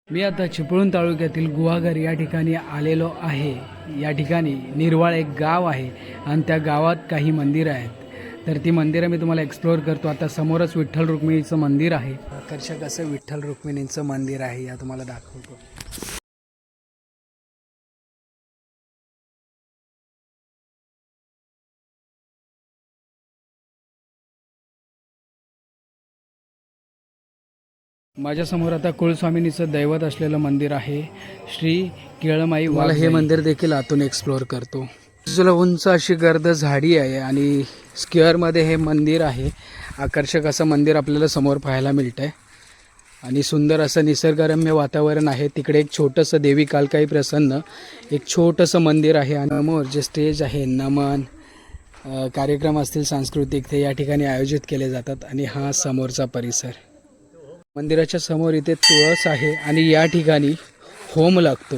मी आता चिपळूण तालुक्यातील गुहागर या ठिकाणी आलेलो आहे। या ठिकाणी निर्वाळ एक गाव आहे आणि त्या गावात काही मंदिरं आहेत। तर ती मंदिरं मी तुम्हाला एक्सप्लोअर करतो। आता समोरच विठ्ठल रुक्मिणीचं मंदिर आहे। आकर्षक असं विठ्ठल रुक्मिणीचं मंदिर आहे, या तुम्हाला दाखवतो। माझ्यासमोर आता कुलस्वामिनीचं दैवत असलेलं मंदिर आहे, श्री केळमाई। मला हे मंदिर देखील आतून एक्सप्लोअर करतो। बाजूला उंच अशी गर्द झाडी आहे आणि स्क्वेअरमध्ये हे मंदिर आहे। आकर्षक असं मंदिर आपल्याला समोर पाहायला मिळतंय आणि सुंदर असं निसर्गरम्य वातावरण आहे। तिकडे एक छोटंसं देवी कालकाई प्रसन्न एक छोटंसं मंदिर आहे आणि समोर जे स्टेज आहे, नमन कार्यक्रम असतील सांस्कृतिक, ते या ठिकाणी आयोजित केले जातात। आणि हा समोरचा परिसर, मंदिराच्या समोर इथे तुळस आहे आणि या ठिकाणी होम लागतो।